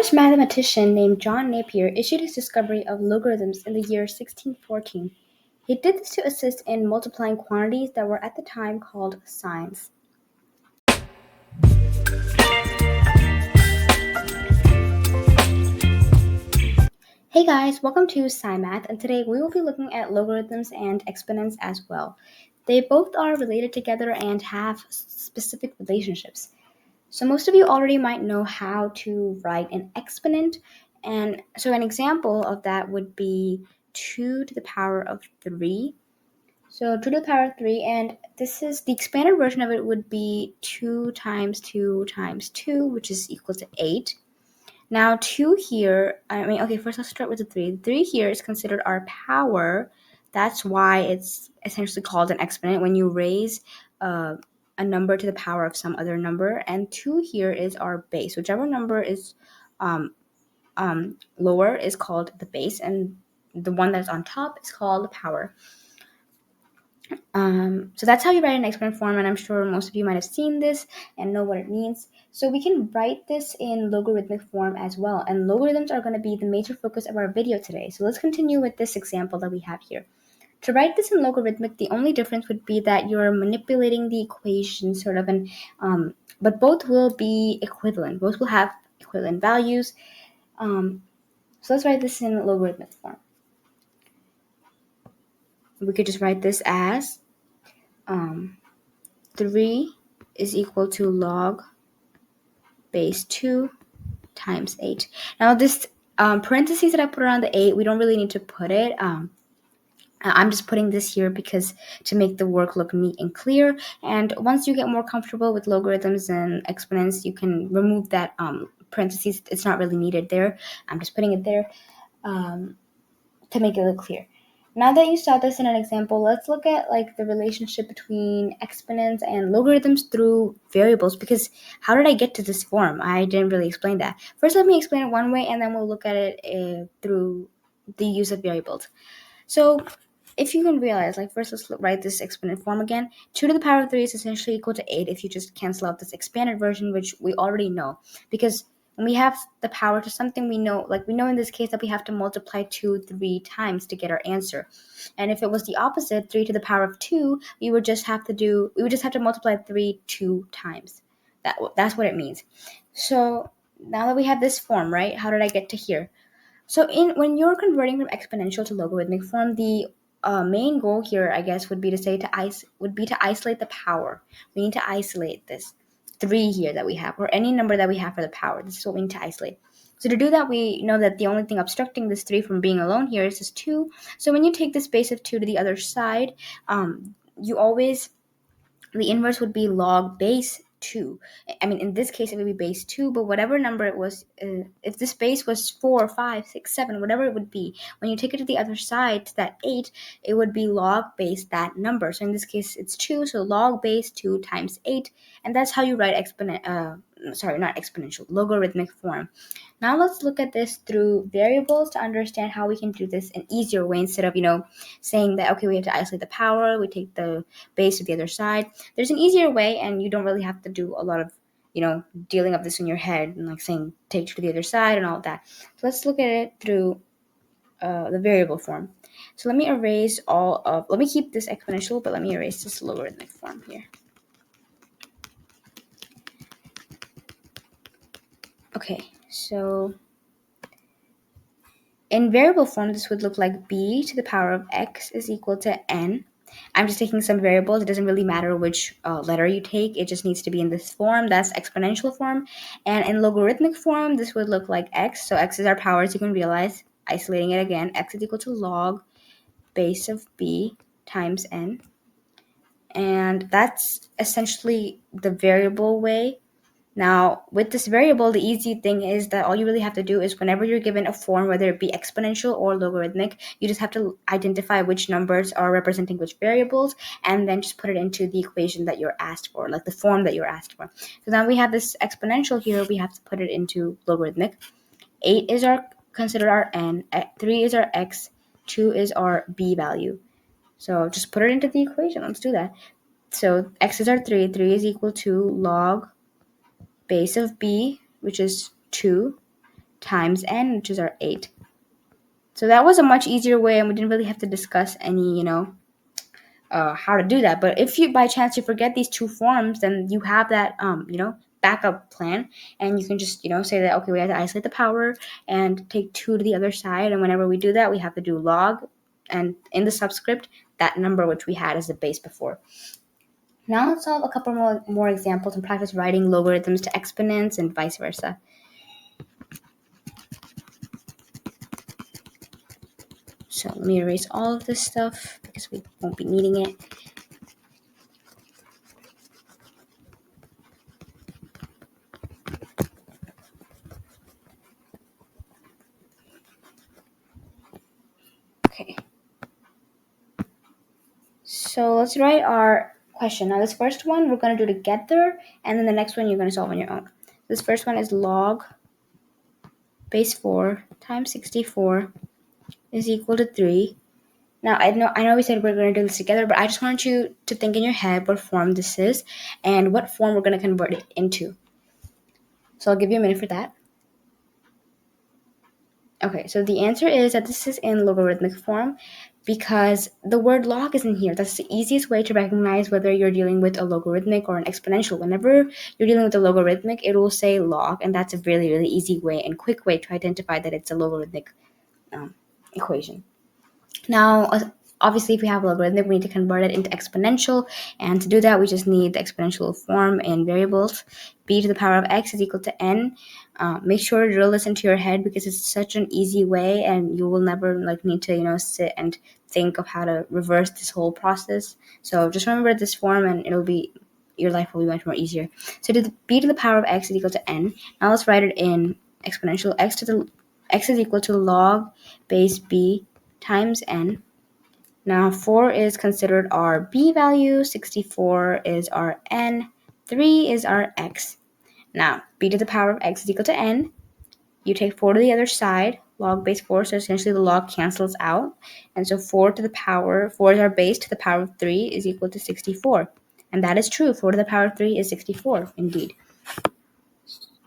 Scottish mathematician named John Napier issued his discovery of logarithms in the year 1614. He did this to assist in multiplying quantities that were at the time called signs. Hey guys, welcome to SciMath, and today we will be looking at logarithms and exponents as well. They both are related together and have specific relationships. So most of you already might know how to write an exponent, and so an example of that would be 2 to the power of 3. So 2 to the power of 3, and this is the expanded version of it would be 2 times 2 times 2, which is equal to 8. Now 2 here, first let's start with the 3. 3 here is considered our power. That's why it's essentially called an exponent when you raise a number to the power of some other number. And 2 here is our base. Whichever number is lower is called the base, and the one that's on top is called the power. So that's how you write an exponent form, and I'm sure most of you might have seen this and know what it means. So we can write this in logarithmic form as well, and logarithms are going to be the major focus of our video today. So let's continue with this example that we have here. To write this in logarithmic, the only difference would be that you're manipulating the equation sort of, but both will be equivalent. Both will have equivalent values. So let's write this in logarithmic form. We could just write this as 3 is equal to log base 2 times 8. Now this parentheses that I put around the 8, we don't really need to put it. I'm just putting this here because to make the work look neat and clear. And once you get more comfortable with logarithms and exponents, you can remove that parentheses. It's not really needed there. I'm just putting it there to make it look clear. Now that you saw this in an example, let's look at the relationship between exponents and logarithms through variables, because how did I get to this form? I didn't really explain that. First, let me explain it one way, and then we'll look at it through the use of variables. So if you can realize, first let's write this exponent form again. 2 to the power of 3 is essentially equal to 8 if you just cancel out this expanded version, which we already know, because when we have the power to something, we know in this case that we have to multiply 2 3 times to get our answer. And if it was the opposite, 3 to the power of 2, we would just have to multiply 3 2 times. That's what it means. So now that we have this form, right, how did I get to here? So when you're converting from exponential to logarithmic form, the main goal here, I guess, would be to isolate the power. We need to isolate this 3 here that we have, or any number that we have for the power. This is what we need to isolate. So to do that, we know that the only thing obstructing this 3 from being alone here is this 2. So when you take this base of 2 to the other side, the inverse would be log base 2. In this case, it would be base 2, but whatever number it was, if this base was 4, 5, 6, 7, whatever it would be, when you take it to the other side, to that 8, it would be log base that number. So in this case, it's 2, so log base 2 times 8, and that's how you write logarithmic form. Now let's look at this through variables to understand how we can do this an easier way, instead of, saying that, okay, we have to isolate the power, we take the base to the other side. There's an easier way, and you don't really have to do a lot of, dealing of this in your head and saying take to the other side and all of that. So let's look at it through the variable form. So let me keep this exponential, but let me erase this logarithmic form here. Okay, so in variable form, this would look like b to the power of x is equal to n. I'm just taking some variables. It doesn't really matter which letter you take. It just needs to be in this form. That's exponential form. And in logarithmic form, this would look like x. So x is our power, as you can realize. Isolating it again, x is equal to log base of b times n. And that's essentially the variable way. Now, with this variable, the easy thing is that all you really have to do is whenever you're given a form, whether it be exponential or logarithmic, you just have to identify which numbers are representing which variables, and then just put it into the equation that you're asked for, the form that you're asked for. So now we have this exponential here, we have to put it into logarithmic. 8 is considered our n, 3 is our x, 2 is our b value. So just put it into the equation. Let's do that. So x is our 3 is equal to log base of b, which is 2, times n, which is our 8. So that was a much easier way, and we didn't really have to discuss any, how to do that. But if you, by chance, you forget these two forms, then you have that, backup plan, and you can just, say that, okay, we have to isolate the power and take 2 to the other side, and whenever we do that, we have to do log, and in the subscript, that number which we had as the base before. Now let's solve a couple more examples and practice writing logarithms to exponents and vice versa. So let me erase all of this stuff because we won't be needing it. Okay. So let's write our question. Now this first one we're going to do together, and then the next one you're going to solve on your own. This first one is log base 4 times 64 is equal to 3. Now, I know we said we're going to do this together, but I just want you to think in your head what form this is and what form we're going to convert it into. So I'll give you a minute for that. Okay, so the answer is that this is in logarithmic form because the word log isn't here. That's the easiest way to recognize whether you're dealing with a logarithmic or an exponential. Whenever you're dealing with a logarithmic, it will say log, and that's a really, really easy way and quick way to identify that it's a logarithmic equation. Now, obviously, if we have a logarithmic, we need to convert it into exponential, and to do that, we just need the exponential form in variables. B to the power of x is equal to n. Make sure to drill this into your head because it's such an easy way, and you will never need to sit and think of how to reverse this whole process. So just remember this form, and your life will be much more easier. So b to the power of x is equal to n. Now let's write it in exponential. X is equal to log base b times n. Now 4 is considered our b value, 64 is our n, 3 is our x. Now b to the power of x is equal to n. You take 4 to the other side, log base 4, so essentially the log cancels out. And so 4 is our base to the power of 3 is equal to 64. And that is true, 4 to the power of 3 is 64, indeed.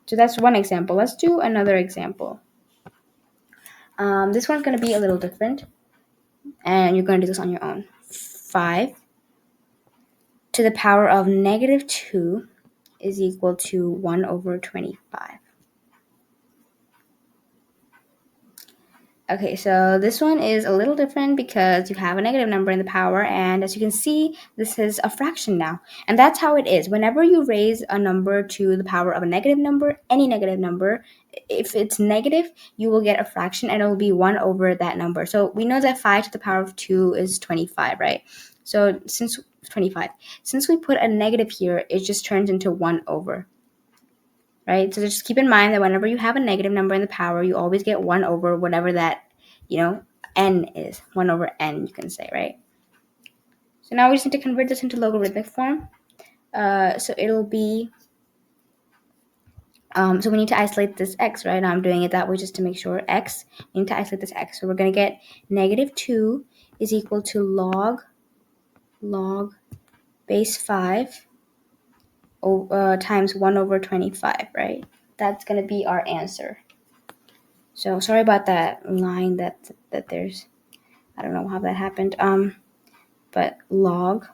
So that's one example. Let's do another example. This one's going to be a little different. And you're going to do this on your own. 5 to the power of negative 2 is equal to 1 over 25. Okay, so this one is a little different because you have a negative number in the power, and as you can see, this is a fraction now. And that's how it is. Whenever you raise a number to the power of a negative number, any negative number, if it's negative, you will get a fraction, and it will be 1 over that number. So we know that 5 to the power of 2 is 25, right? So since we put a negative here, it just turns into 1 over. Right? So just keep in mind that whenever you have a negative number in the power, you always get 1 over whatever that, n is. 1 over n, you can say, right? So now we just need to convert this into logarithmic form. So it'll be, so we need to isolate this x, right? Now I'm doing it that way just to make sure x, we need to isolate this x. So we're going to get negative 2 is equal to log base 5 times 1 over 25, right? That's going to be our answer. So sorry about that line that there's, I don't know how that happened. But log,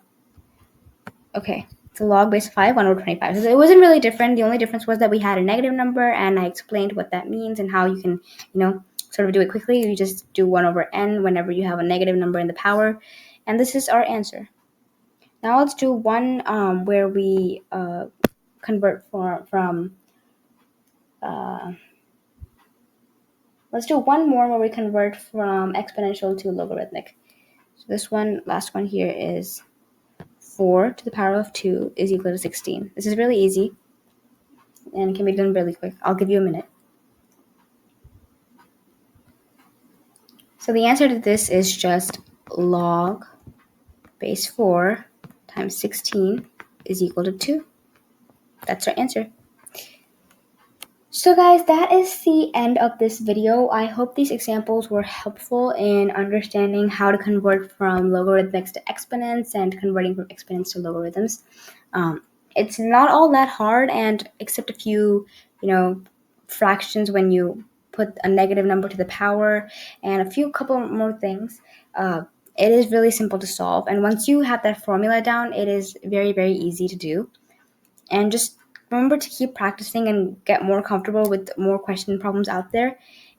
okay, so log base 5, 1 over 25. So it wasn't really different. The only difference was that we had a negative number, and I explained what that means and how you can, sort of do it quickly. You just do 1 over n whenever you have a negative number in the power, and this is our answer. Now let's do one where we convert from let's do one more where we convert from exponential to logarithmic. So this one, last one here is 4 to the power of 2 is equal to 16. This is really easy and can be done really quick. I'll give you a minute. So the answer to this is just log base 4 times 16 is equal to 2. That's our answer. So guys, that is the end of this video. I hope these examples were helpful in understanding how to convert from logarithmics to exponents and converting from exponents to logarithms. It's not all that hard, and except a few, fractions when you put a negative number to the power, and a couple more things. It is really simple to solve, and once you have that formula down, it is very, very easy to do. And just remember to keep practicing and get more comfortable with more question problems out there.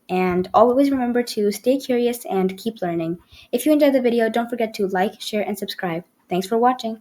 And always remember to stay curious and keep learning. If you enjoyed the video, don't forget to like, share, and subscribe. Thanks for watching.